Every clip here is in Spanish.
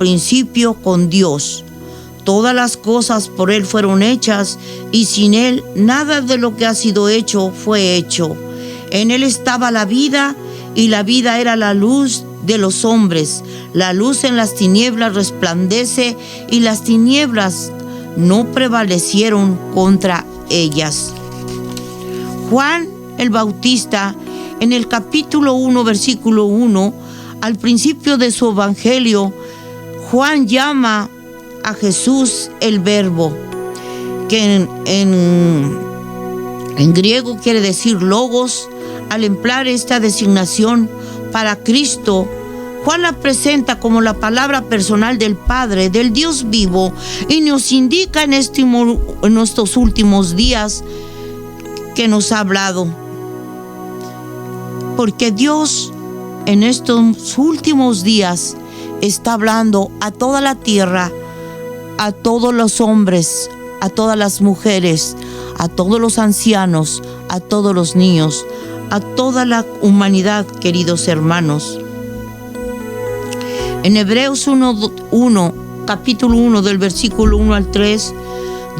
principio con Dios. Todas las cosas por Él fueron hechas, y sin Él nada de lo que ha sido hecho fue hecho. En Él estaba la vida, y la vida era la luz de los hombres. La luz en las tinieblas resplandece, y las tinieblas no prevalecieron contra ellas. Juan el Bautista, en el capítulo 1, versículo 1, al principio de su evangelio, Juan llama a Jesús el Verbo, que en griego quiere decir logos. Al emplear esta designación para Cristo, Juan la presenta como la palabra personal del Padre, del Dios vivo, y nos indica en estos últimos días que nos ha hablado. Porque Dios en estos últimos días está hablando a toda la tierra, a todos los hombres, a todas las mujeres, a todos los ancianos, a todos los niños, a toda la humanidad, queridos hermanos. En Hebreos 1, capítulo 1, del versículo 1 al 3,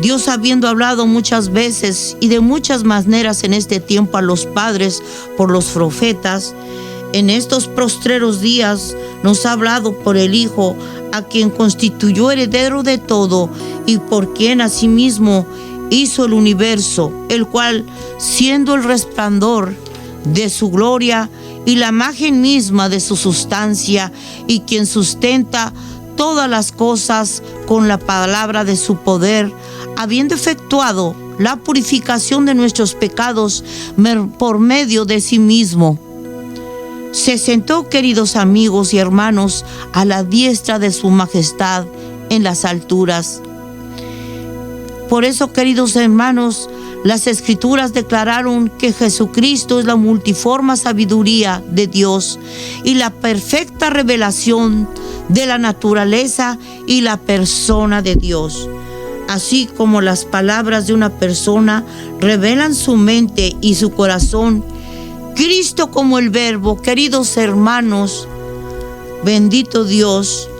Dios, habiendo hablado muchas veces y de muchas maneras en este tiempo a los padres por los profetas, en estos postreros días nos ha hablado por el Hijo, a quien constituyó heredero de todo y por quien asimismo hizo el universo, el cual, siendo el resplandor de su gloria y la imagen misma de su sustancia, y quien sustenta todas las cosas con la palabra de su poder, habiendo efectuado la purificación de nuestros pecados por medio de sí mismo, se sentó, queridos amigos y hermanos, a la diestra de su majestad en las alturas. Por eso, queridos hermanos, las Escrituras declararon que Jesucristo es la multiforme sabiduría de Dios y la perfecta revelación de la naturaleza y la persona de Dios. Así como las palabras de una persona revelan su mente y su corazón, Cristo como el Verbo, queridos hermanos, bendito Dios,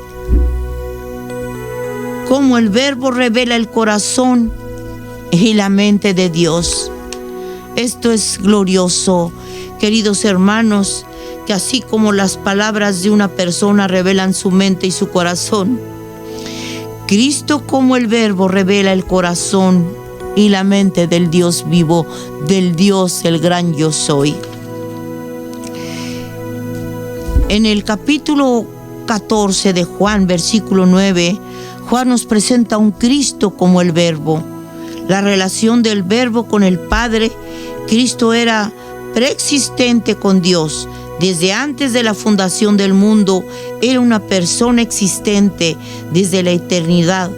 como el Verbo revela el corazón y la mente de Dios. Esto es glorioso, queridos hermanos, que así como las palabras de una persona revelan su mente y su corazón, Cristo como el Verbo revela el corazón y la mente del Dios vivo, del Dios el gran yo soy. En el capítulo 14 de Juan, versículo 9, Juan nos presenta a un Cristo como el Verbo. La relación del Verbo con el Padre. Cristo era preexistente con Dios. Desde antes de la fundación del mundo, era una persona existente desde la eternidad.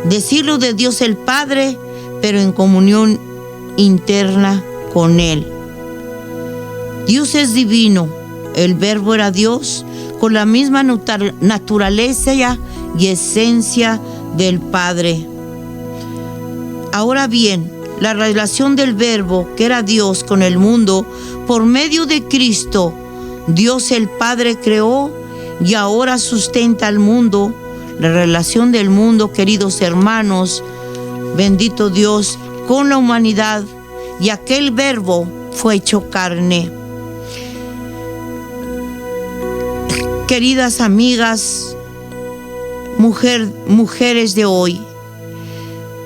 Decirlo de Dios el Padre, pero en comunión interna con Él. Dios es divino. El Verbo era Dios con la misma naturaleza y esencia del Padre. Ahora bien, la relación del Verbo, que era Dios con el mundo, por medio de Cristo, Dios el Padre creó y ahora sustenta al mundo. La relación del mundo, queridos hermanos, bendito Dios, con la humanidad, y aquel Verbo fue hecho carne. Queridas amigas, mujeres de hoy,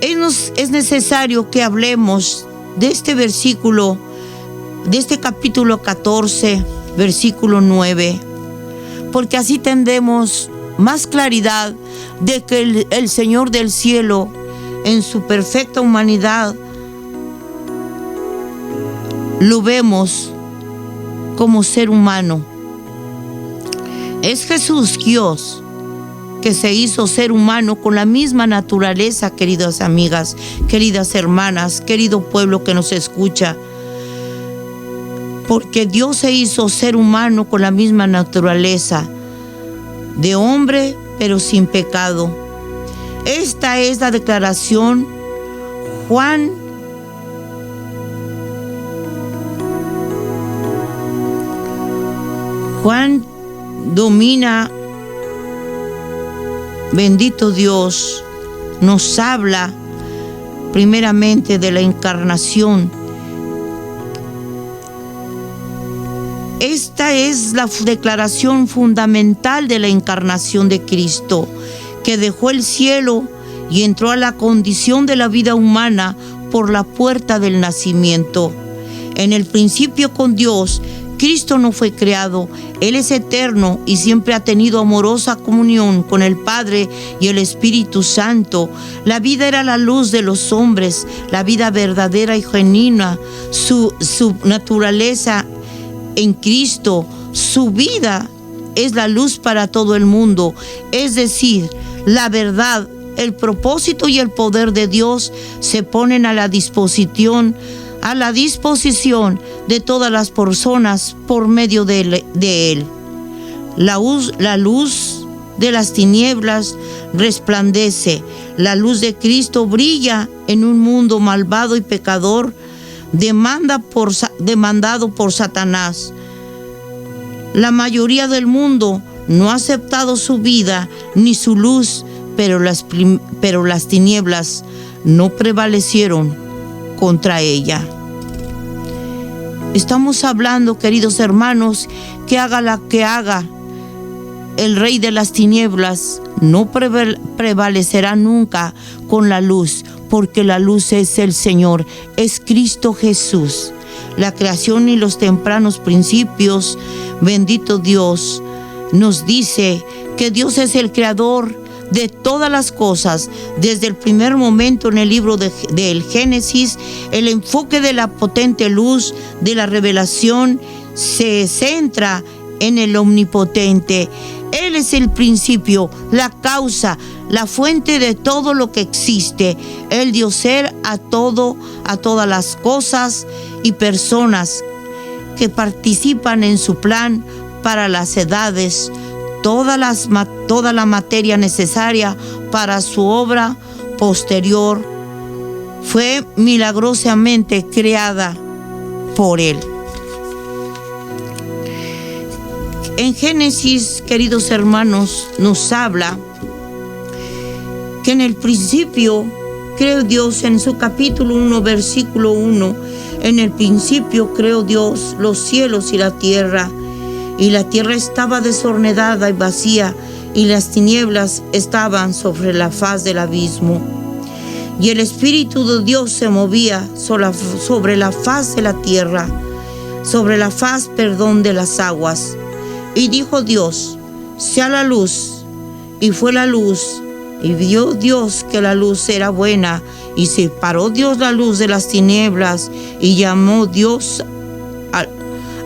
es necesario que hablemos de este versículo, de este capítulo 14, versículo 9, porque así tendremos más claridad de que el Señor del cielo, en su perfecta humanidad, lo vemos como ser humano. Es Jesús, Dios, que se hizo ser humano con la misma naturaleza, queridas amigas, queridas hermanas, querido pueblo que nos escucha. Porque Dios se hizo ser humano con la misma naturaleza de hombre, pero sin pecado. Esta es la declaración. Juan domina bendito Dios, nos habla primeramente de la encarnación. Esta es la declaración fundamental de la encarnación de Cristo, que dejó el cielo y entró a la condición de la vida humana por la puerta del nacimiento. En el principio con Dios, Cristo no fue creado. Él es eterno y siempre ha tenido amorosa comunión con el Padre y el Espíritu Santo. La vida era la luz de los hombres, la vida verdadera y genuina, su naturaleza en Cristo, su vida es la luz para todo el mundo, es decir, la verdad, el propósito y el poder de Dios se ponen a la disposición de todas las personas por medio de Él. La luz de las tinieblas resplandece, la luz de Cristo brilla en un mundo malvado y pecador, demandado por Satanás. La mayoría del mundo no ha aceptado su vida ni su luz, pero las tinieblas no prevalecieron contra ella. Estamos hablando, queridos hermanos, que haga la que haga, el rey de las tinieblas no prevalecerá nunca con la luz, porque la luz es el Señor, es Cristo Jesús. La creación y los tempranos principios, bendito Dios, nos dice que Dios es el creador de todas las cosas. Desde el primer momento en el libro del Génesis, el enfoque de la potente luz de la revelación se centra en el omnipotente. Él es el principio, la causa, la fuente de todo lo que existe. Él dio ser a todas las cosas y personas que participan en su plan para las edades, toda la materia necesaria para su obra posterior fue milagrosamente creada por Él. En Génesis, queridos hermanos, nos habla que en el principio creó Dios, en su capítulo 1, versículo 1, en el principio creó Dios los cielos y la tierra estaba desordenada y vacía, y las tinieblas estaban sobre la faz del abismo. Y el Espíritu de Dios se movía sobre la faz de la tierra, de las aguas. Y dijo Dios: sea la luz. Y fue la luz. Y vio Dios que la luz era buena. Y separó Dios la luz de las tinieblas. Y llamó Dios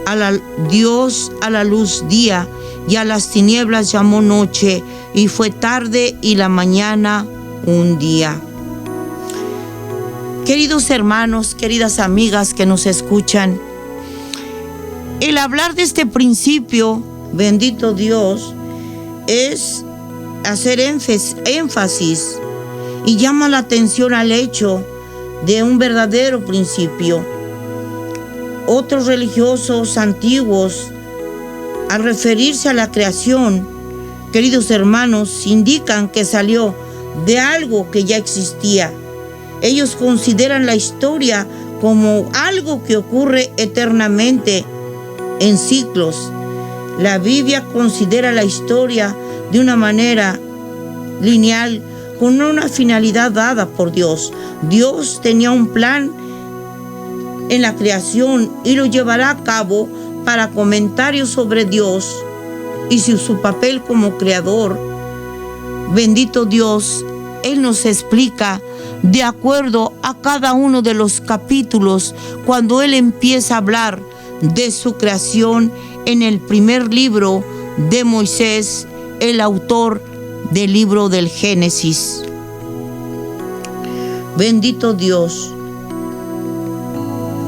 a la luz día, y a las tinieblas llamó noche. Y fue tarde y la mañana un día. Queridos hermanos, queridas amigas que nos escuchan, el hablar de este principio, bendito Dios, es hacer énfasis y llama la atención al hecho de un verdadero principio. Otros religiosos antiguos, al referirse a la creación, queridos hermanos, indican que salió de algo que ya existía. Ellos consideran la historia como algo que ocurre eternamente en ciclos. La Biblia considera la historia de una manera lineal, con una finalidad dada por Dios. Dios tenía un plan en la creación y lo llevará a cabo. Para comentarios sobre Dios y su papel como creador, bendito Dios, Él nos explica de acuerdo a cada uno de los capítulos cuando Él empieza a hablar de su creación en el primer libro de Moisés, el autor del libro del Génesis. Bendito Dios.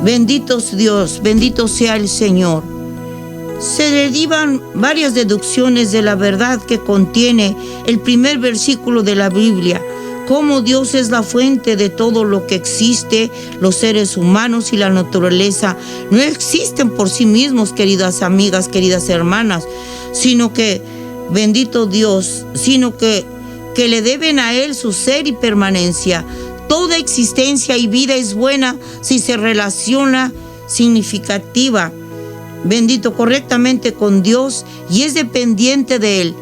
Bendito Dios, bendito sea el Señor. Se derivan varias deducciones de la verdad que contiene el primer versículo de la Biblia. Cómo Dios es la fuente de todo lo que existe. Los seres humanos y la naturaleza no existen por sí mismos, queridas amigas, queridas hermanas, sino que, bendito Dios, sino que que le deben a Él su ser y permanencia. Toda existencia y vida es buena si se relaciona significativa, correctamente con Dios y es dependiente de Él.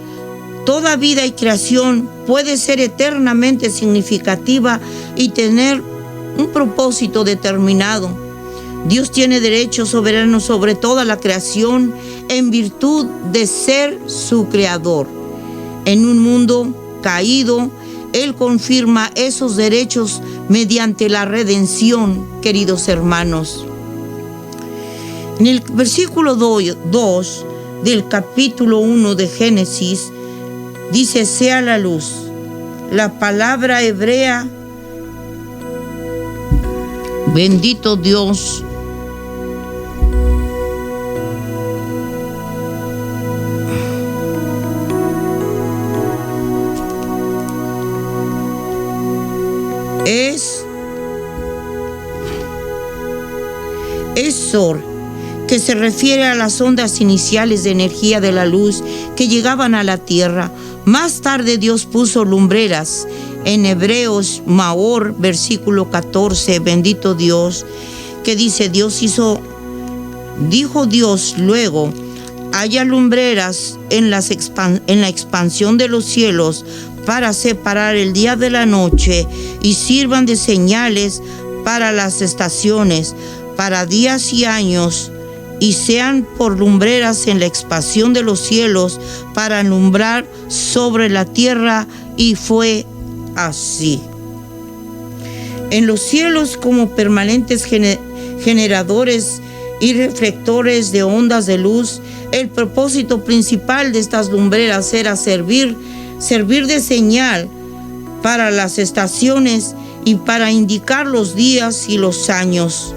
Toda vida y creación puede ser eternamente significativa y tener un propósito determinado. Dios tiene derecho soberano sobre toda la creación en virtud de ser su creador. En un mundo caído, Él confirma esos derechos mediante la redención, queridos hermanos. En el versículo 2 del capítulo 1 de Génesis, dice: sea la luz. La palabra hebrea, bendito Dios, es Sor, que se refiere a las ondas iniciales de energía de la luz que llegaban a la tierra. Más tarde Dios puso lumbreras. En Hebreos, Maor, versículo 14, bendito Dios, que dice: dijo Dios luego, haya lumbreras en la expansión de los cielos para separar el día de la noche y sirvan de señales para las estaciones, para días y años, y sean por lumbreras en la expansión de los cielos para alumbrar sobre la tierra. Y fue así. En los cielos, como permanentes generadores y reflectores de ondas de luz, el propósito principal de estas lumbreras era servir de señal para las estaciones y para indicar los días y los años.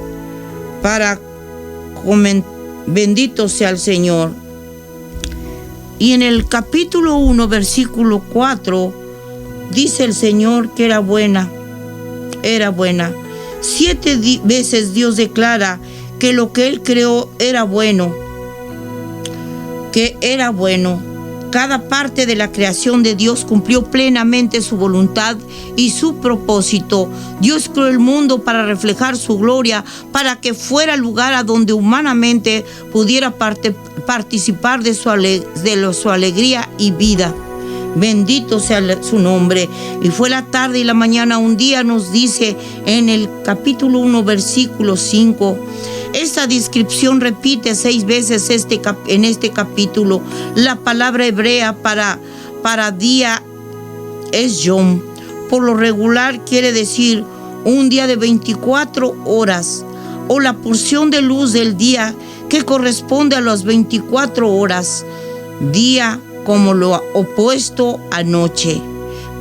Bendito sea el Señor. Y en el capítulo 1, versículo 4, dice el Señor que era buena. 7 veces Dios declara que lo que Él creó era bueno. Cada parte de la creación de Dios cumplió plenamente su voluntad y su propósito. Dios creó el mundo para reflejar su gloria, para que fuera el lugar a donde humanamente pudiera participar de su alegría y vida. Bendito sea su nombre. Y fue la tarde y la mañana un día, nos dice en el capítulo 1, versículo 5. Esta descripción repite 6 veces en este capítulo. La palabra hebrea para día es yom. Por lo regular quiere decir un día de 24 horas o la porción de luz del día que corresponde a las 24 horas. Día como lo opuesto a noche.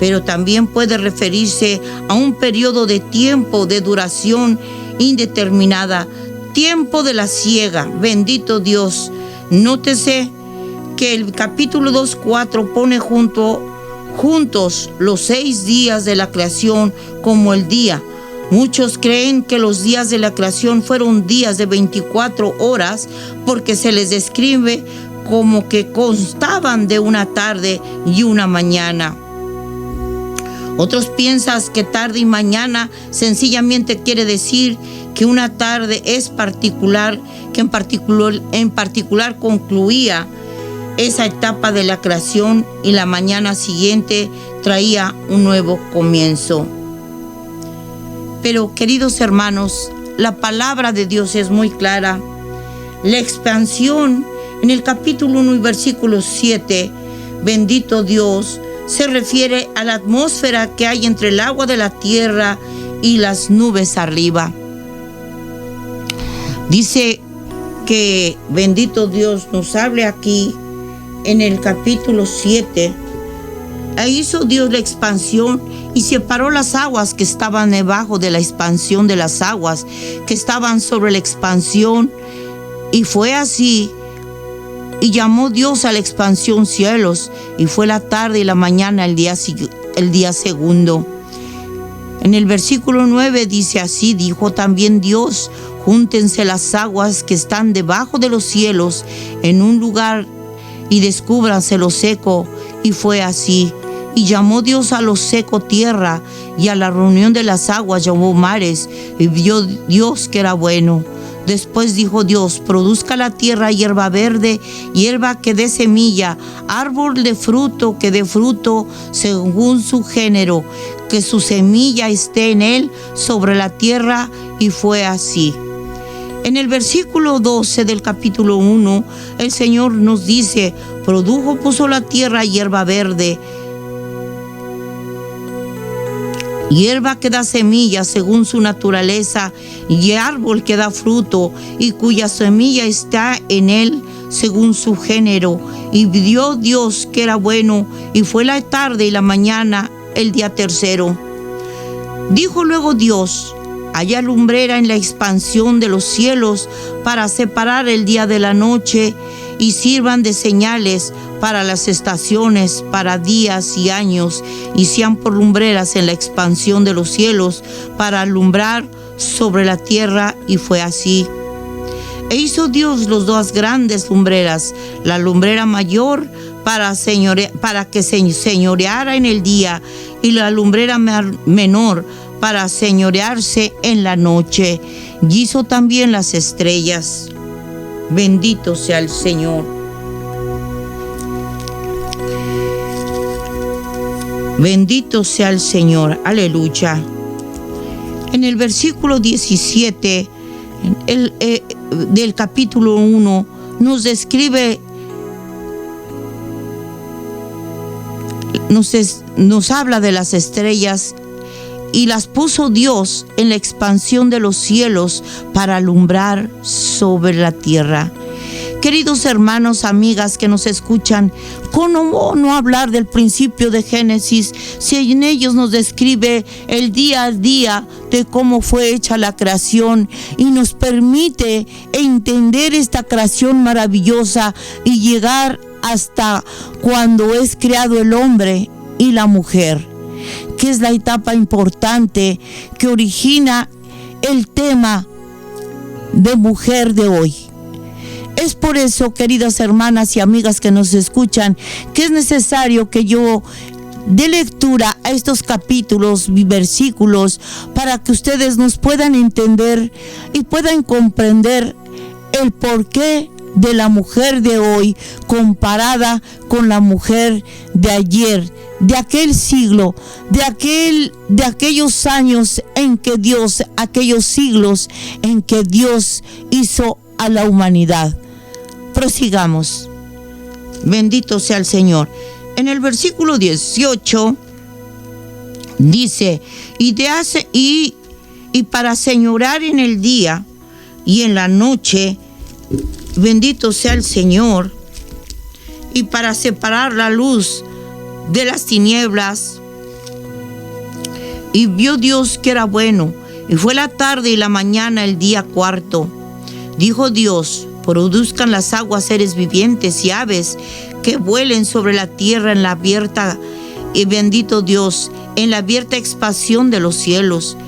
Pero también puede referirse a un periodo de tiempo de duración indeterminada. Tiempo de la siega, bendito Dios. Nótese que el capítulo 2:4 pone juntos los 6 días de la creación como el día. Muchos creen que los días de la creación fueron días de 24 horas porque se les describe como que constaban de una tarde y una mañana. Otros piensan que tarde y mañana sencillamente quiere decir que una tarde es particular, que en particular concluía esa etapa de la creación y la mañana siguiente traía un nuevo comienzo. Pero, queridos hermanos, la palabra de Dios es muy clara. La expansión en el capítulo 1 y versículo 7, bendito Dios, se refiere a la atmósfera que hay entre el agua de la tierra y las nubes arriba. Dice que bendito Dios nos hable aquí en el capítulo 7. Ahí hizo Dios la expansión y separó las aguas que estaban debajo de la expansión de las aguas que estaban sobre la expansión. Y fue así. Y llamó Dios a la expansión cielos. Y fue la tarde y la mañana el día segundo. En el versículo 9 dice así: dijo también Dios: júntense las aguas que están debajo de los cielos en un lugar y descúbranse lo seco. Y fue así. Y llamó Dios a lo seco tierra, y a la reunión de las aguas llamó mares, y vio Dios que era bueno. Después dijo Dios: produzca la tierra hierba verde, hierba que dé semilla, árbol de fruto que dé fruto según su género, que su semilla esté en él sobre la tierra. Y fue así. En el versículo 12 del capítulo 1, el Señor nos dice: puso la tierra hierba verde, hierba que da semilla según su naturaleza, y árbol que da fruto, y cuya semilla está en él según su género. Y vio Dios que era bueno, y fue la tarde y la mañana el día tercero. Dijo luego Dios: haya lumbrera en la expansión de los cielos para separar el día de la noche, y sirvan de señales para las estaciones, para días y años, y sean por lumbreras en la expansión de los cielos para alumbrar sobre la tierra. Y fue así. E hizo Dios los dos grandes lumbreras, la lumbrera mayor para que señoreara en el día, y la lumbrera menor para señorearse en la noche. Y hizo también las estrellas. Bendito sea el Señor. Bendito sea el Señor. Aleluya. En el versículo 17 del capítulo 1 nos describe, nos habla de las estrellas. Y las puso Dios en la expansión de los cielos para alumbrar sobre la tierra. Queridos hermanos, amigas que nos escuchan, ¿cómo no hablar del principio de Génesis si en ellos nos describe el día a día de cómo fue hecha la creación y nos permite entender esta creación maravillosa y llegar hasta cuando es creado el hombre y la mujer, que es la etapa importante que origina el tema de mujer de hoy? Es por eso, queridas hermanas y amigas que nos escuchan, que es necesario que yo dé lectura a estos capítulos y versículos para que ustedes nos puedan entender y puedan comprender el porqué de la mujer de hoy comparada con la mujer de ayer, de aquel siglo, de aquellos años en que Dios, aquellos siglos en que Dios hizo a la humanidad. Prosigamos. Bendito sea el Señor. En el versículo 18 dice: y para señorar en el día y en la noche, bendito sea el Señor, y para separar la luz de las tinieblas. Y vio Dios que era bueno, y fue la tarde y la mañana el día cuarto. Dijo Dios: produzcan las aguas seres vivientes y aves que vuelen sobre la tierra en la abierta, y bendito Dios, en la abierta expansión de los cielos.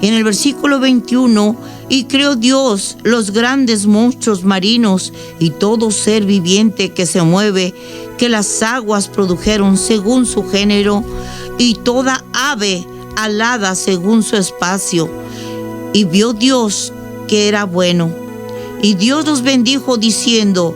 En el versículo 21, y creó Dios los grandes monstruos marinos y todo ser viviente que se mueve, que las aguas produjeron según su género, y toda ave alada según su espacio. Y vio Dios que era bueno. Y Dios los bendijo diciendo: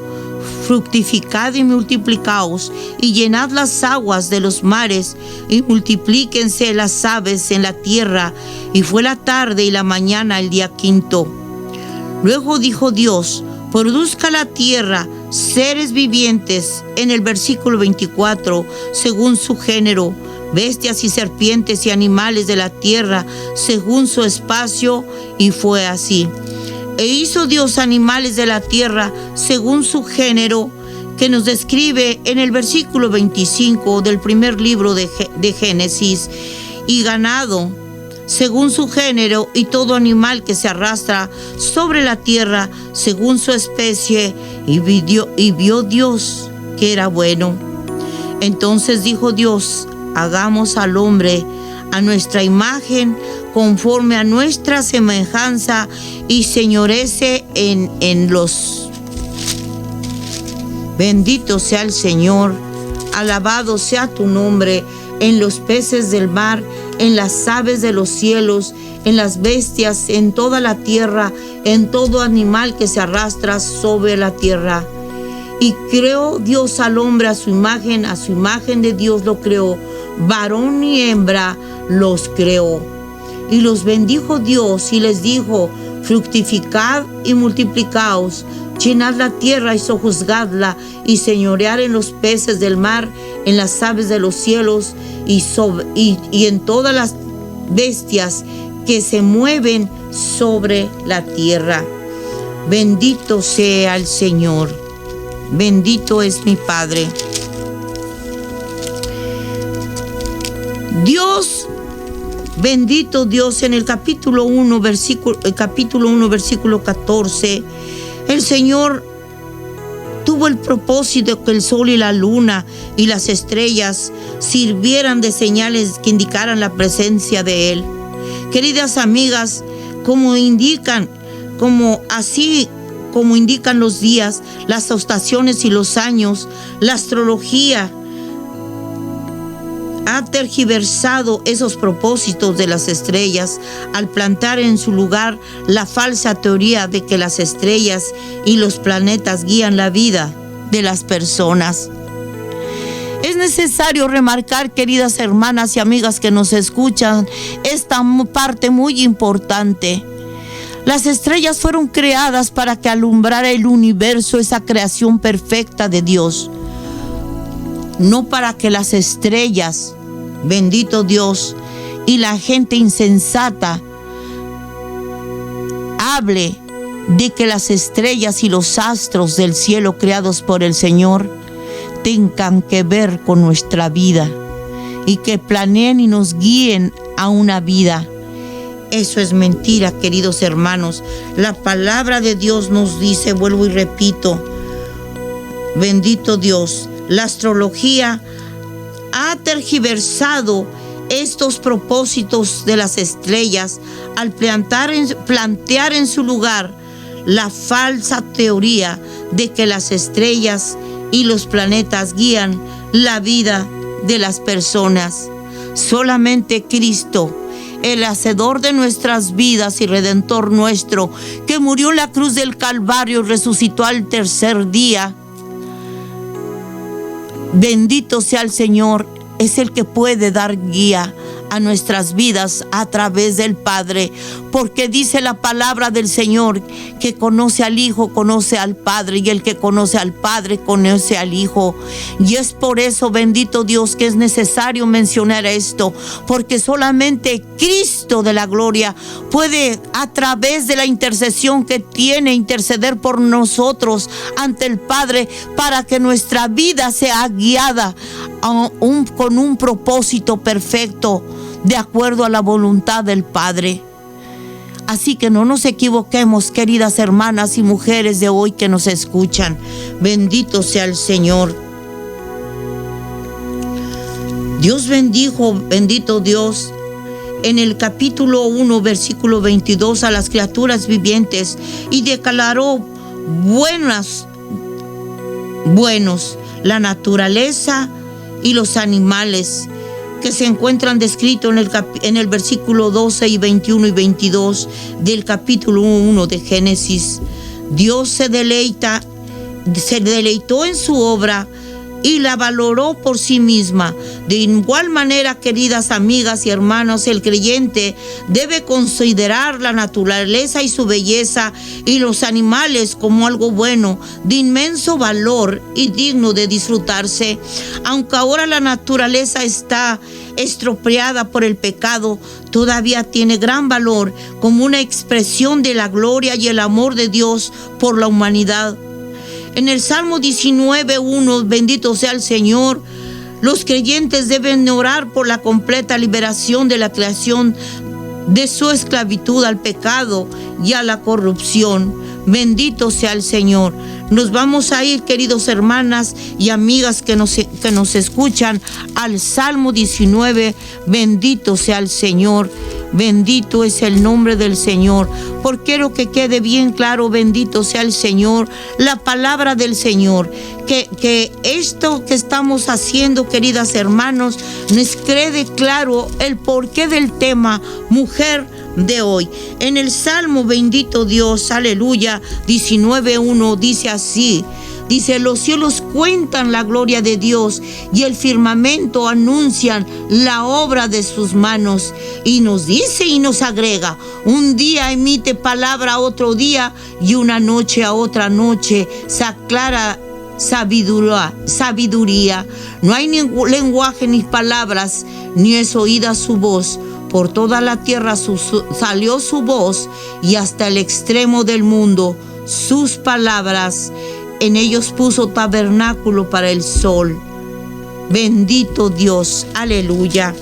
fructificad y multiplicaos, y llenad las aguas de los mares, y multiplíquense las aves en la tierra. Y fue la tarde y la mañana el día quinto. Luego dijo Dios: produzca la tierra seres vivientes, en el versículo 24, según su género, bestias y serpientes y animales de la tierra, según su espacio. Y fue así. E hizo Dios animales de la tierra según su género, que nos describe en el versículo 25 del primer libro de Génesis, y ganado según su género, y todo animal que se arrastra sobre la tierra según su especie. Y vio Dios que era bueno. Entonces dijo Dios: hagamos al hombre a nuestra imagen, conforme a nuestra semejanza, y señorece en los. Bendito sea el Señor, alabado sea tu nombre. en los peces del mar, en las aves de los cielos, en las bestias, en toda la tierra, en todo animal que se arrastra sobre la tierra. Y creó Dios al hombre a su imagen de Dios lo creó, varón y hembra los creó. Y los bendijo Dios y les dijo: fructificad y multiplicaos, llenad la tierra y sojuzgadla, y señorear en los peces del mar, en las aves de los cielos, y en todas las bestias que se mueven sobre la tierra. Bendito sea el Señor. Bendito es mi Padre. Dios, bendito Dios, en el capítulo 1, versículo 14, el Señor tuvo el propósito que el sol y la luna y las estrellas sirvieran de señales que indicaran la presencia de Él. Queridas amigas, como indican los días, las estaciones y los años, la astrología ha tergiversado esos propósitos de las estrellas al plantar en su lugar la falsa teoría de que las estrellas y los planetas guían la vida de las personas. Es necesario remarcar, queridas hermanas y amigas que nos escuchan, esta parte muy importante. Las estrellas fueron creadas para que alumbrara el universo, esa creación perfecta de Dios. No para que las estrellas, bendito Dios, y la gente insensata hable de que las estrellas y los astros del cielo creados por el Señor tengan que ver con nuestra vida y que planeen y nos guíen a una vida. Eso es mentira, queridos hermanos. La palabra de Dios nos dice, vuelvo y repito, bendito Dios, la astrología ha tergiversado estos propósitos de las estrellas al plantear en su lugar la falsa teoría de que las estrellas y los planetas guían la vida de las personas. Solamente Cristo, el hacedor de nuestras vidas y redentor nuestro, que murió en la cruz del Calvario y resucitó al tercer día, bendito sea el Señor, es el que puede dar guía a nuestras vidas a través del Padre, porque dice la palabra del Señor que conoce al Hijo, conoce al Padre, y el que conoce al Padre conoce al Hijo. Y es por eso, bendito Dios, que es necesario mencionar esto, porque solamente Cristo de la gloria puede, a través de la intercesión que tiene, interceder por nosotros ante el Padre, para que nuestra vida sea guiada con un propósito perfecto, de acuerdo a la voluntad del Padre. Así que no nos equivoquemos, queridas hermanas y mujeres de hoy que nos escuchan. Bendito sea el Señor. Dios bendijo, bendito Dios, en el capítulo 1, versículo 22, a las criaturas vivientes, y declaró buenos la naturaleza y los animales, que se encuentran descritos en el versículo 12 y 21 y 22 del capítulo 1 de Génesis. Dios se deleitó en su obra y la valoró por sí misma. De igual manera, queridas amigas y hermanos, el creyente debe considerar la naturaleza y su belleza y los animales como algo bueno, de inmenso valor y digno de disfrutarse. Aunque ahora la naturaleza está estropeada por el pecado, todavía tiene gran valor como una expresión de la gloria y el amor de Dios por la humanidad. En el Salmo 19:1, bendito sea el Señor, los creyentes deben orar por la completa liberación de la creación de su esclavitud al pecado y a la corrupción. Bendito sea el Señor. Nos vamos a ir, queridos hermanas y amigas que nos escuchan, al Salmo 19, bendito sea el Señor. Bendito es el nombre del Señor. Porque quiero que quede bien claro, bendito sea el Señor, la palabra del Señor. Que esto que estamos haciendo, queridas hermanos, nos quede claro el porqué del tema mujer de hoy. En el Salmo, bendito Dios, aleluya, 19:1 dice así. Dice, los cielos cuentan la gloria de Dios y el firmamento anuncian la obra de sus manos. Y nos dice y nos agrega, un día emite palabra a otro día y una noche a otra noche se aclara sabiduría. No hay ni lenguaje ni palabras, ni es oída su voz. Por toda la tierra salió su voz y hasta el extremo del mundo sus palabras. En ellos puso tabernáculo para el sol. Bendito Dios, aleluya.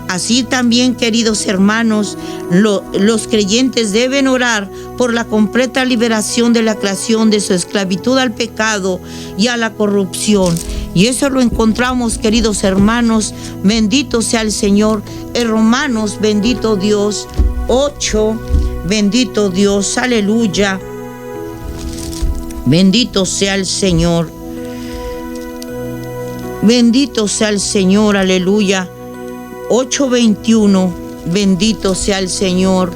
Así también, queridos hermanos, los creyentes deben orar por la completa liberación de la creación de su esclavitud al pecado y a la corrupción. Y eso lo encontramos, queridos hermanos, bendito sea el Señor, en Romanos, bendito Dios, 8, bendito Dios, aleluya. Bendito sea el Señor. Bendito sea el Señor, aleluya. 8:21, bendito sea el Señor.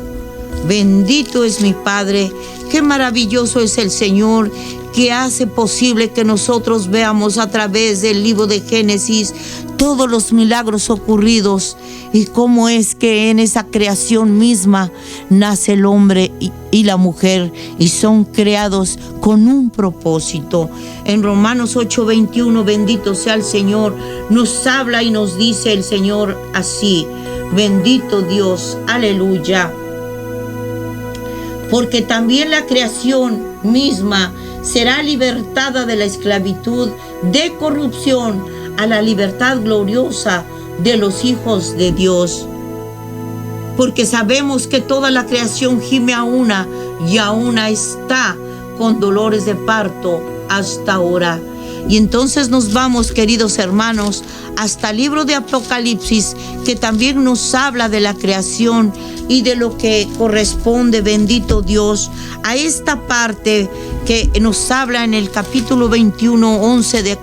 Bendito es mi Padre. Qué maravilloso es el Señor, que hace posible que nosotros veamos a través del libro de Génesis todos los milagros ocurridos y cómo es que en esa creación misma nace el hombre y la mujer y son creados con un propósito. En Romanos 8:21, bendito sea el Señor, nos habla y nos dice el Señor así, bendito Dios, aleluya. Porque también la creación misma será libertada de la esclavitud de corrupción a la libertad gloriosa de los hijos de Dios. Porque sabemos que toda la creación gime a una y a una está con dolores de parto hasta ahora. Y entonces nos vamos, queridos hermanos, hasta el libro de Apocalipsis, que también nos habla de la creación y de lo que corresponde, bendito Dios, a esta parte que nos habla en el capítulo 21:11 de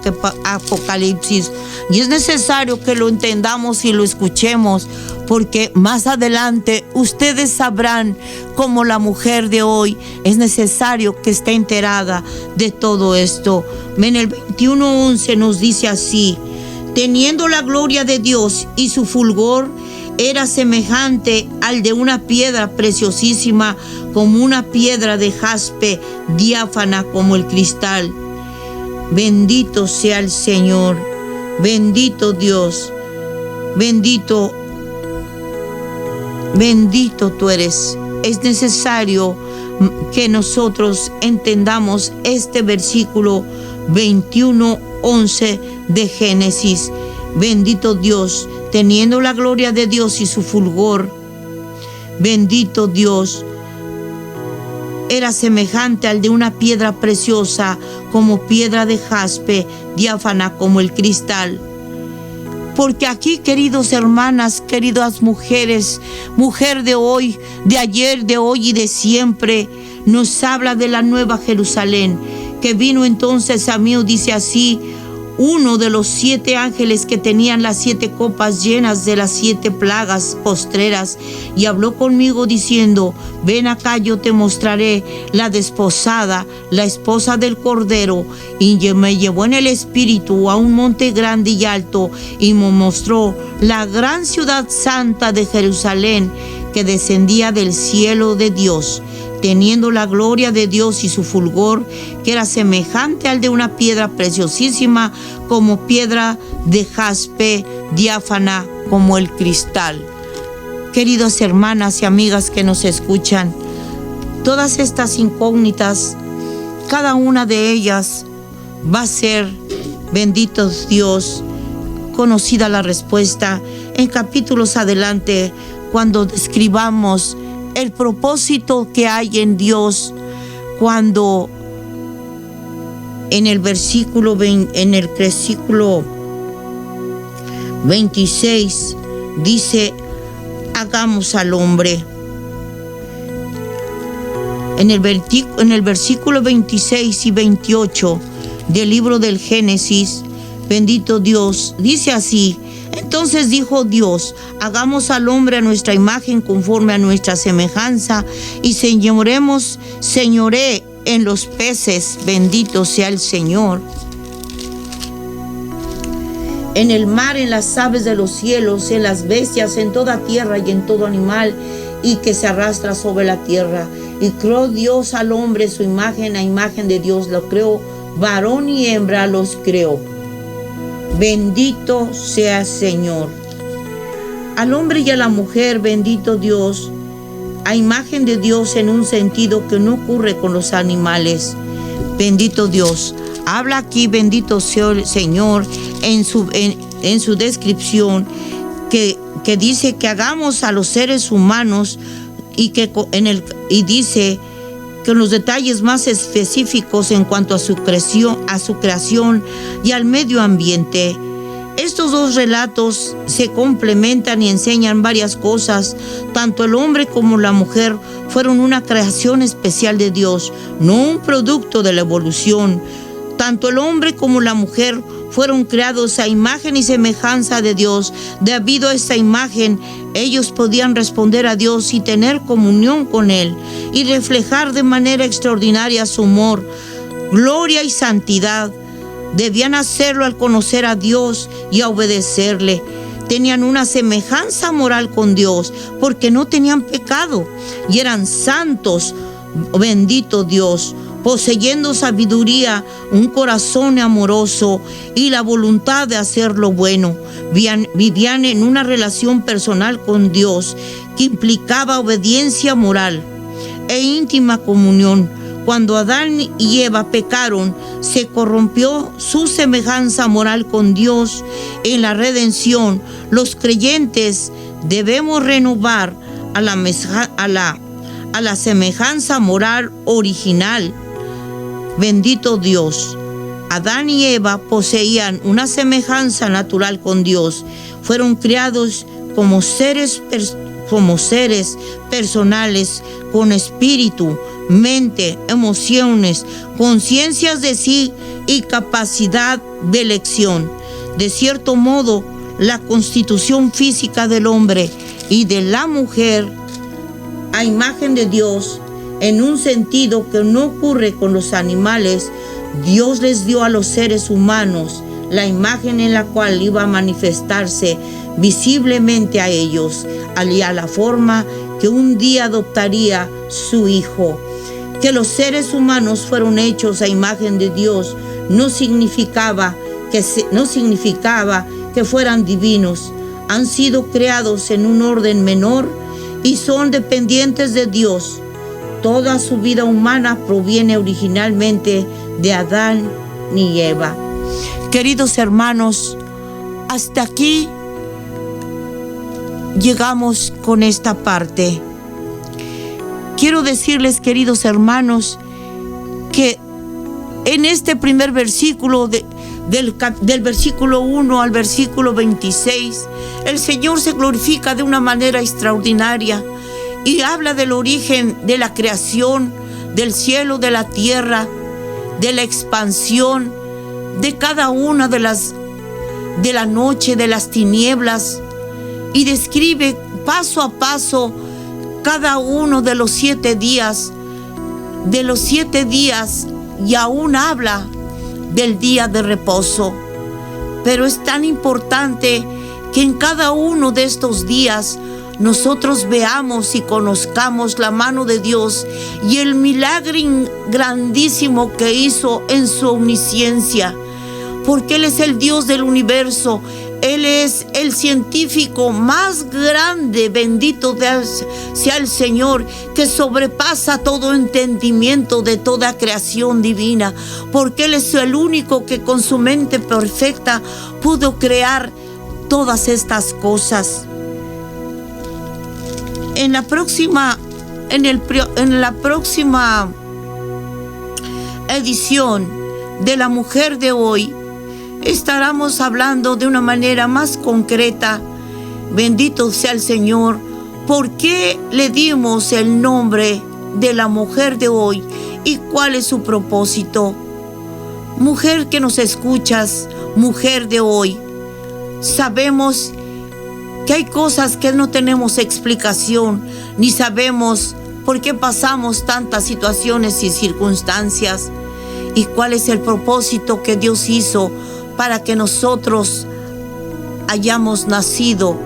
Apocalipsis. Y es necesario que lo entendamos y lo escuchemos, porque más adelante ustedes sabrán cómo la mujer de hoy es necesario que esté enterada de todo esto. En el 21:11 nos dice así, teniendo la gloria de Dios y su fulgor era semejante al de una piedra preciosísima, como una piedra de jaspe, diáfana como el cristal. Bendito sea el Señor, bendito Dios, bendito tú eres. Es necesario que nosotros entendamos este versículo 21:11 de Génesis. Bendito Dios, teniendo la gloria de Dios y su fulgor, bendito Dios, era semejante al de una piedra preciosa, como piedra de jaspe, diáfana como el cristal. Porque aquí, queridos hermanas, queridas mujeres, mujer de hoy, de ayer, de hoy y de siempre, nos habla de la nueva Jerusalén, que vino entonces a mí, dice así, uno de los 7 ángeles que tenían las 7 copas llenas de las 7 plagas postreras, y habló conmigo diciendo, ven acá, yo te mostraré la desposada, la esposa del Cordero. Y me llevó en el espíritu a un monte grande y alto, y me mostró la gran ciudad santa de Jerusalén, que descendía del cielo de Dios, teniendo la gloria de Dios y su fulgor, que era semejante al de una piedra preciosísima, como piedra de jaspe, diáfana como el cristal. Queridas hermanas y amigas que nos escuchan, todas estas incógnitas, cada una de ellas va a ser, bendito Dios, conocida la respuesta en capítulos adelante, cuando describamos el propósito que hay en Dios, cuando en el versículo 26 dice, hagamos al hombre. En el versículo 26 y 28 del libro del Génesis, bendito Dios, dice así: entonces dijo Dios, hagamos al hombre a nuestra imagen conforme a nuestra semejanza y señoré en los peces, bendito sea el Señor, en el mar, en las aves de los cielos, en las bestias, en toda tierra y en todo animal y que se arrastra sobre la tierra. Y creó Dios al hombre su imagen, a imagen de Dios lo creó, varón y hembra los creó. Bendito sea el Señor. Al hombre y a la mujer, bendito Dios, a imagen de Dios en un sentido que no ocurre con los animales. Bendito Dios. Habla aquí, bendito sea el Señor, en su descripción, que dice que hagamos a los seres humanos y dice que en los detalles más específicos en cuanto a su creación y al medio ambiente. Estos dos relatos se complementan y enseñan varias cosas. Tanto el hombre como la mujer fueron una creación especial de Dios, no un producto de la evolución. Tanto el hombre como la mujer fueron creados a imagen y semejanza de Dios. Debido a esta imagen, ellos podían responder a Dios y tener comunión con Él y reflejar de manera extraordinaria su amor, gloria y santidad. Debían hacerlo al conocer a Dios y a obedecerle. Tenían una semejanza moral con Dios porque no tenían pecado y eran santos, bendito Dios, poseyendo sabiduría, un corazón amoroso y la voluntad de hacer lo bueno. Vivían en una relación personal con Dios que implicaba obediencia moral e íntima comunión. Cuando Adán y Eva pecaron, se corrompió su semejanza moral con Dios. En la redención, los creyentes debemos renovar a la semejanza moral original. Bendito Dios. Adán y Eva poseían una semejanza natural con Dios. Fueron criados como seres personales, con espíritu, mente, emociones, conciencias de sí y capacidad de elección. De cierto modo, la constitución física del hombre y de la mujer, a imagen de Dios, en un sentido que no ocurre con los animales, Dios les dio a los seres humanos la imagen en la cual iba a manifestarse visiblemente a ellos, y a la forma que un día adoptaría su Hijo. Que los seres humanos fueron hechos a imagen de Dios no significaba que fueran divinos. Han sido creados en un orden menor y son dependientes de Dios. Toda su vida humana proviene originalmente de Adán y Eva. Queridos hermanos, hasta aquí llegamos con esta parte. Quiero decirles, queridos hermanos, que en este primer versículo, del versículo 1 al versículo 26, el Señor se glorifica de una manera extraordinaria y habla del origen de la creación, del cielo, de la tierra, de la expansión, de cada una de la noche, de las tinieblas, y describe paso a paso cada uno de los 7 días, y aún habla del día de reposo. Pero es tan importante que en cada uno de estos días nosotros veamos y conozcamos la mano de Dios y el milagro grandísimo que hizo en su omnisciencia, porque Él es el Dios del universo. Él es el científico más grande, bendito sea el Señor, que sobrepasa todo entendimiento de toda creación divina, porque Él es el único que con su mente perfecta pudo crear todas estas cosas. En la próxima edición de La Mujer de Hoy, estaremos hablando de una manera más concreta, bendito sea el Señor, ¿por qué le dimos el nombre de la mujer de hoy y cuál es su propósito? Mujer que nos escuchas, mujer de hoy, sabemos que hay cosas que no tenemos explicación, ni sabemos por qué pasamos tantas situaciones y circunstancias, y cuál es el propósito que Dios hizo para que nosotros hayamos nacido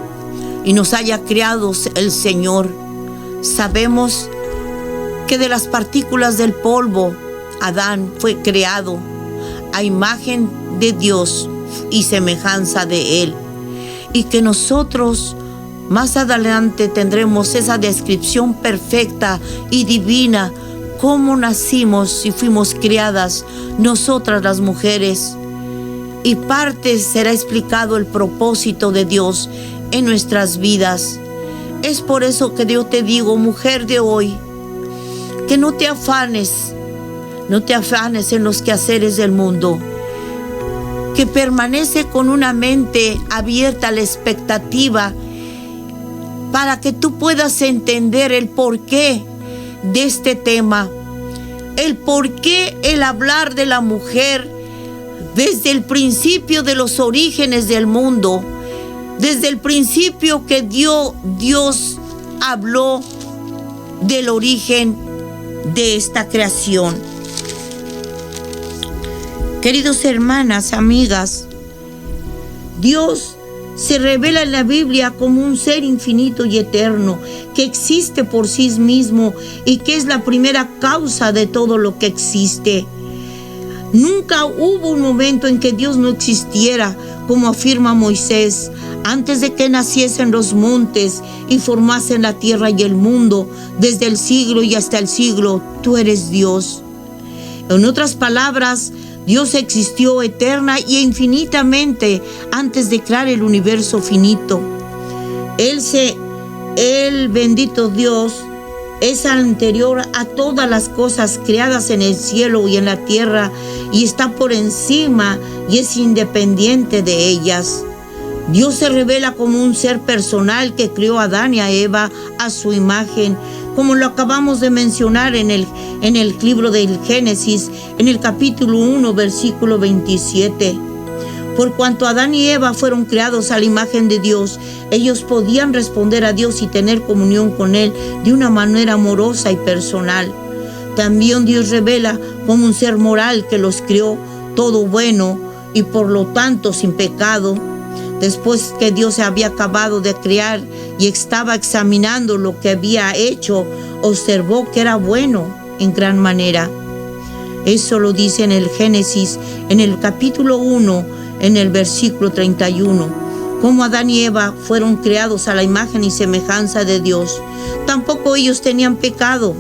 y nos haya creado el Señor. Sabemos que de las partículas del polvo, Adán fue creado a imagen de Dios y semejanza de Él, y que nosotros más adelante tendremos esa descripción perfecta y divina, cómo nacimos y fuimos criadas nosotras las mujeres, y parte será explicado el propósito de Dios en nuestras vidas. Es por eso que yo te digo, mujer de hoy, que no te afanes en los quehaceres del mundo, que permanece con una mente abierta a la expectativa para que tú puedas entender el porqué de este tema, el porqué el hablar de la mujer desde el principio de los orígenes del mundo, desde el principio que Dios habló del origen de esta creación. Queridos hermanas, amigas, Dios se revela en la Biblia como un ser infinito y eterno, que existe por sí mismo y que es la primera causa de todo lo que existe. Nunca hubo un momento en que Dios no existiera, como afirma Moisés, antes de que naciesen los montes y formasen la tierra y el mundo, desde el siglo y hasta el siglo, tú eres Dios. En otras palabras, Dios existió eterna e infinitamente antes de crear el universo finito. Él, bendito Dios, es anterior a todas las cosas creadas en el cielo y en la tierra, y está por encima y es independiente de ellas. Dios se revela como un ser personal que creó a Adán y a Eva a su imagen, como lo acabamos de mencionar en el libro del Génesis, en el capítulo 1, versículo 27. Por cuanto Adán y Eva fueron creados a la imagen de Dios, ellos podían responder a Dios y tener comunión con Él de una manera amorosa y personal. También Dios revela como un ser moral que los creó todo bueno y por lo tanto sin pecado. Después que Dios se había acabado de crear y estaba examinando lo que había hecho, observó que era bueno en gran manera. Eso lo dice en el Génesis, en el capítulo 1, en el versículo 31. Como Adán y Eva fueron creados a la imagen y semejanza de Dios, tampoco ellos tenían pecado.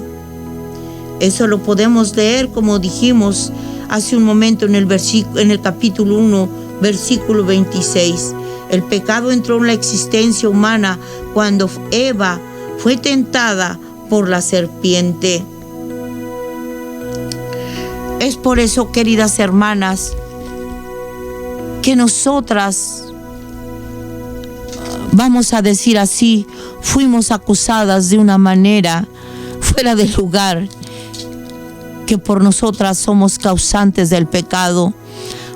Eso lo podemos leer, como dijimos hace un momento, en el capítulo 1, versículo 26. El pecado entró en la existencia humana cuando Eva fue tentada por la serpiente. Es por eso, queridas hermanas, que nosotras, vamos a decir así, fuimos acusadas de una manera fuera de lugar, que por nosotras somos causantes del pecado.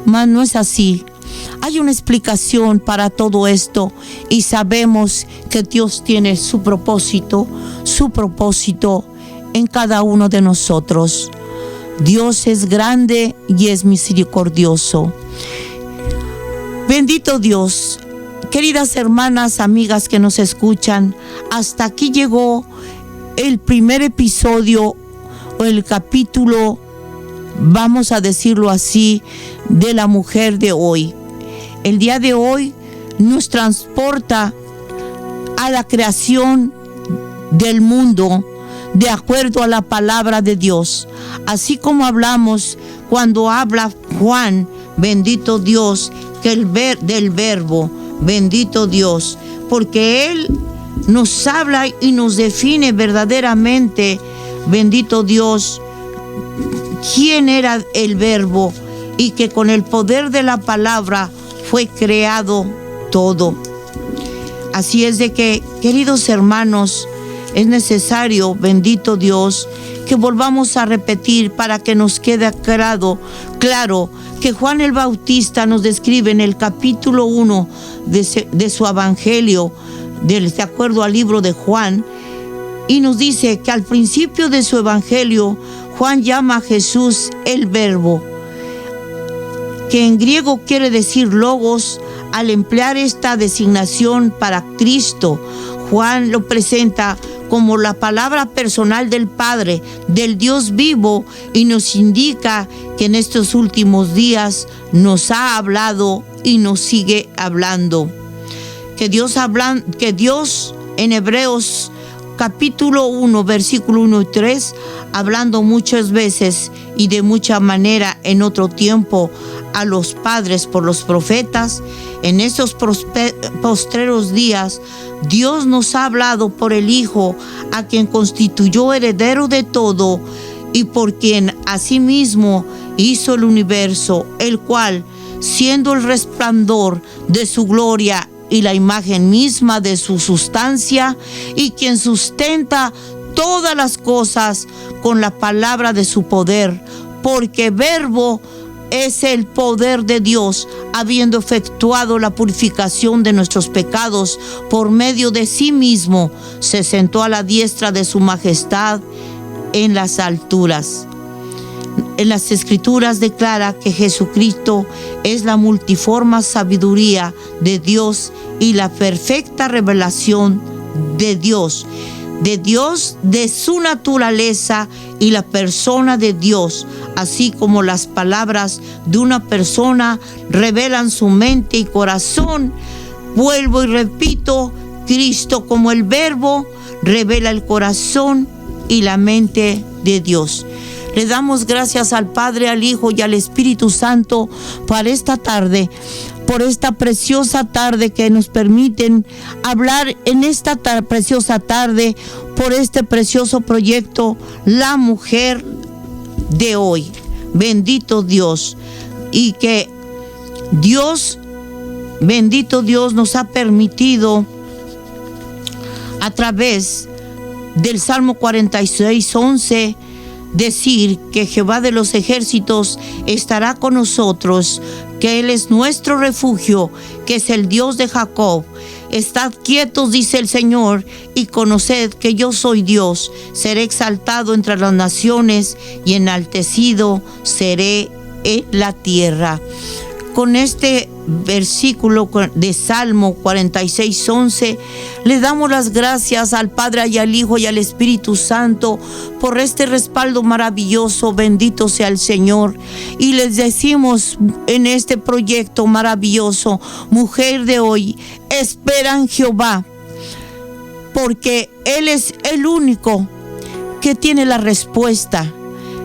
Mas no es así. Hay una explicación para todo esto y sabemos que Dios tiene su propósito en cada uno de nosotros. Dios es grande y es misericordioso. Bendito Dios. Queridas hermanas, amigas que nos escuchan, hasta aquí llegó el primer episodio o el capítulo, vamos a decirlo así, de la mujer de hoy. El día de hoy nos transporta a la creación del mundo de acuerdo a la palabra de Dios. Así como hablamos cuando habla Juan, bendito Dios, que del verbo, bendito Dios, porque Él nos habla y nos define verdaderamente, bendito Dios, quién era el verbo y que con el poder de la palabra fue creado todo. Así es de que, queridos hermanos, es necesario, bendito Dios, que volvamos a repetir para que nos quede claro que Juan el Bautista nos describe en el capítulo 1 de su evangelio, de acuerdo al libro de Juan, y nos dice que al principio de su evangelio, Juan llama a Jesús el Verbo, que en griego quiere decir logos. Al emplear esta designación para Cristo, Juan lo presenta como la palabra personal del Padre, del Dios vivo, y nos indica que en estos últimos días nos ha hablado y nos sigue hablando. Que Dios en Hebreos capítulo 1, versículo 1 y 3, hablando muchas veces y de mucha manera en otro tiempo a los padres por los profetas, en estos postreros días Dios nos ha hablado por el Hijo, a quien constituyó heredero de todo y por quien asimismo hizo el universo, el cual, siendo el resplandor de su gloria y la imagen misma de su sustancia, y quien sustenta todas las cosas con la palabra de su poder, porque Verbo es el poder de Dios, habiendo efectuado la purificación de nuestros pecados por medio de sí mismo, se sentó a la diestra de su majestad en las alturas. En las Escrituras declara que Jesucristo es la multiforme sabiduría de Dios y la perfecta revelación de Dios, de su naturaleza y la persona de Dios, así como las palabras de una persona revelan su mente y corazón. Vuelvo y repito, Cristo como el Verbo revela el corazón y la mente de Dios. Le damos gracias al Padre, al Hijo y al Espíritu Santo para esta tarde, por esta preciosa tarde que nos permiten hablar en esta preciosa tarde, por este precioso proyecto, La Mujer de Hoy. Bendito Dios. Y que Dios, bendito Dios, nos ha permitido a través del Salmo 46:11 decir que Jehová de los ejércitos estará con nosotros, que Él es nuestro refugio, que es el Dios de Jacob. Estad quietos, dice el Señor, y conoced que yo soy Dios. Seré exaltado entre las naciones y enaltecido seré en la tierra. Con este versículo de Salmo 46:11, le damos las gracias al Padre y al Hijo y al Espíritu Santo por este respaldo maravilloso. Bendito sea el Señor. Y les decimos en este proyecto maravilloso, Mujer de Hoy, espera en Jehová, porque Él es el único que tiene la respuesta.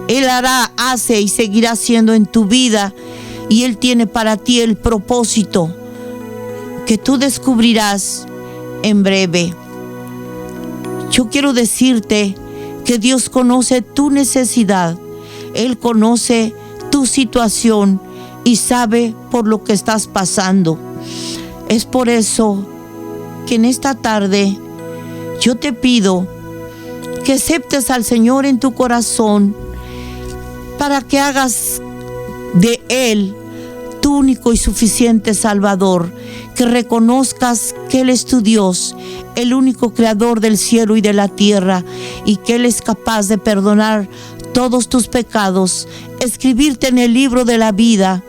Él hará, hace y seguirá haciendo en tu vida. Y Él tiene para ti el propósito que tú descubrirás en breve. Yo quiero decirte que Dios conoce tu necesidad. Él conoce tu situación y sabe por lo que estás pasando. Es por eso que en esta tarde yo te pido que aceptes al Señor en tu corazón para que hagas de Él tu único y suficiente Salvador, que reconozcas que Él es tu Dios, el único creador del cielo y de la tierra, y que Él es capaz de perdonar todos tus pecados, escribirte en el libro de la vida,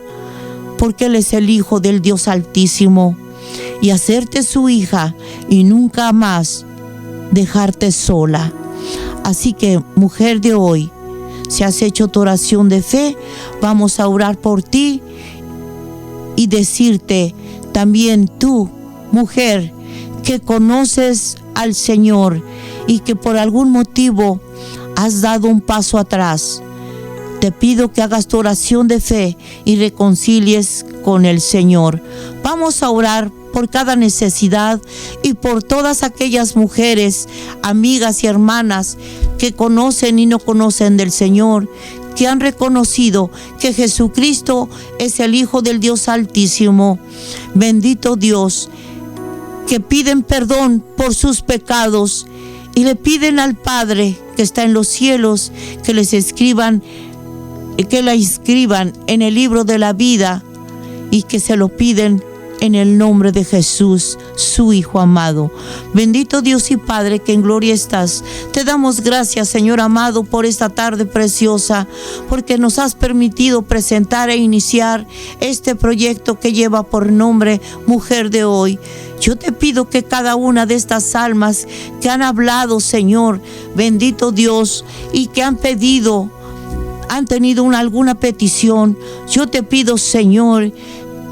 porque Él es el Hijo del Dios Altísimo, y hacerte su hija y nunca más dejarte sola. Así que, mujer de hoy, si has hecho tu oración de fe, vamos a orar por ti y decirte también tú, mujer, que conoces al Señor y que por algún motivo has dado un paso atrás. Te pido que hagas tu oración de fe y reconcilies con el Señor. Vamos a orar por cada necesidad y por todas aquellas mujeres, amigas y hermanas que conocen y no conocen del Señor, que han reconocido que Jesucristo es el Hijo del Dios Altísimo. Bendito Dios. que piden perdón por sus pecados y le piden al Padre que está en los cielos que les escriban, que la inscriban en el libro de la vida, y que se lo piden en el nombre de Jesús, su Hijo amado. Bendito Dios y Padre, que en gloria estás. Te damos gracias, Señor amado, por esta tarde preciosa, porque nos has permitido presentar e iniciar este proyecto que lleva por nombre Mujer de Hoy. Yo te pido que cada una de estas almas que han hablado, Señor, bendito Dios, y que han pedido, han tenido alguna petición, yo te pido, Señor,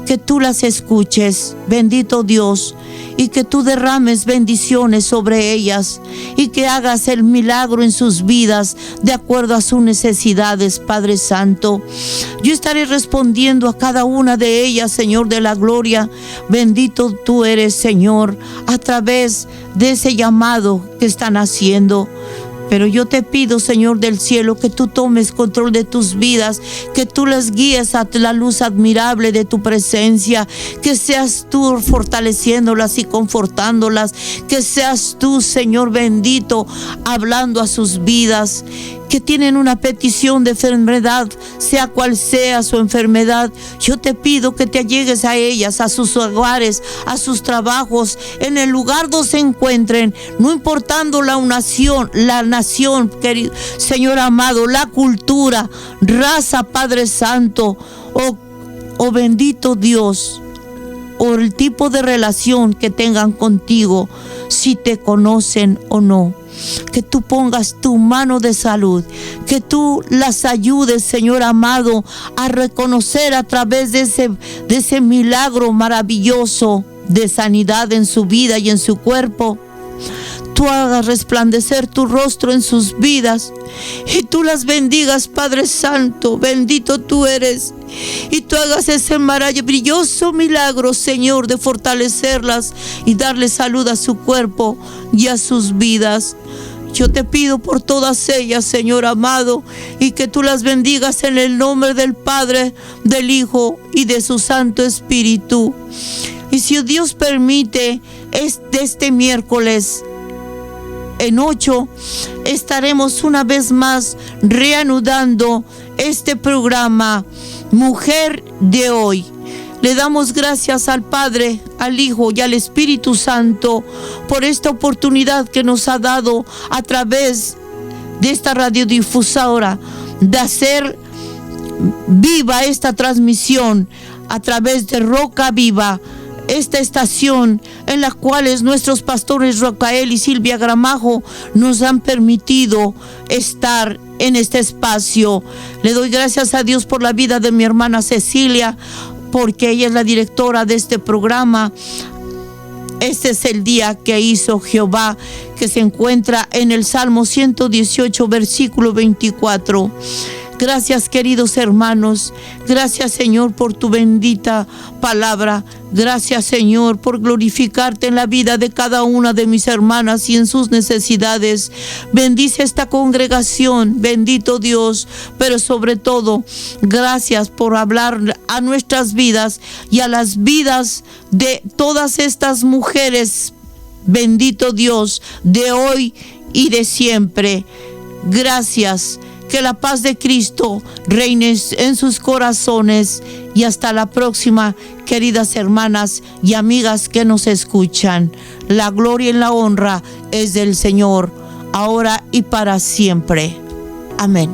que tú las escuches, bendito Dios, y que tú derrames bendiciones sobre ellas y que hagas el milagro en sus vidas de acuerdo a sus necesidades, Padre Santo. Yo estaré respondiendo a cada una de ellas, Señor de la gloria. Bendito tú eres, Señor, a través de ese llamado que están haciendo. Pero yo te pido, Señor del cielo, que tú tomes control de tus vidas, que tú les guíes a la luz admirable de tu presencia, que seas tú fortaleciéndolas y confortándolas, que seas tú, Señor bendito, hablando a sus vidas, que tienen una petición de enfermedad, sea cual sea su enfermedad. Yo te pido que te allegues a ellas, a sus hogares, a sus trabajos, en el lugar donde se encuentren, no importando la nación, querido Señor amado, la cultura, raza, Padre Santo, o bendito Dios, o el tipo de relación que tengan contigo, si te conocen o no. Que tú pongas tu mano de salud, que tú las ayudes, Señor amado, a reconocer a través de ese milagro maravilloso de sanidad en su vida y en su cuerpo. Tú hagas resplandecer tu rostro en sus vidas y tú las bendigas, Padre Santo, bendito tú eres. Y tú hagas ese maravilloso milagro, Señor, de fortalecerlas y darle salud a su cuerpo y a sus vidas. Yo te pido por todas ellas, Señor amado, y que tú las bendigas en el nombre del Padre, del Hijo y de su Santo Espíritu. Y si Dios permite, este miércoles en 8 estaremos una vez más reanudando este programa Mujer de Hoy. Le damos gracias al Padre, al Hijo y al Espíritu Santo por esta oportunidad que nos ha dado a través de esta radiodifusora de hacer viva esta transmisión a través de Roca Viva, esta estación en la cual nuestros pastores Rocael y Silvia Gramajo nos han permitido estar en este espacio. Le doy gracias a Dios por la vida de mi hermana Cecilia, porque ella es la directora de este programa. Este es el día que hizo Jehová, que se encuentra en el Salmo 118, versículo 24. Gracias, queridos hermanos. Gracias, Señor, por tu bendita palabra. Gracias, Señor, por glorificarte en la vida de cada una de mis hermanas y en sus necesidades. Bendice esta congregación, bendito Dios, pero sobre todo, gracias por hablar a nuestras vidas y a las vidas de todas estas mujeres, bendito Dios, de hoy y de siempre. Gracias. Que la paz de Cristo reine en sus corazones. Y hasta la próxima, queridas hermanas y amigas que nos escuchan. La gloria y la honra es del Señor, ahora y para siempre. Amén.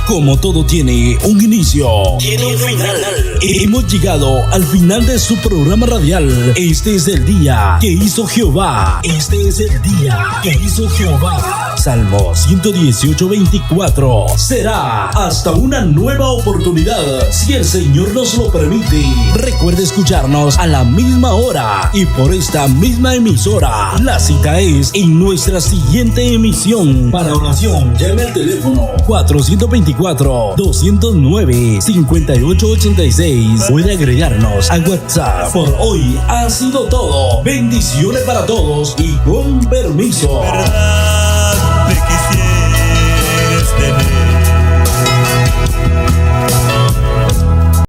Como todo tiene un inicio, tiene un final. Hemos llegado al final de su programa radial. Este es el día que hizo Jehová. Este es el día que hizo Jehová. Salmo 118, 24. Será hasta una nueva oportunidad, si el Señor nos lo permite. Recuerde escucharnos a la misma hora y por esta misma emisora. La cita es en nuestra siguiente emisión. Para oración, llame al teléfono 424-209-5886. Puede agregarnos a WhatsApp. Por hoy ha sido todo. Bendiciones para todos y con permiso. ¿Verdad me quisieras tener?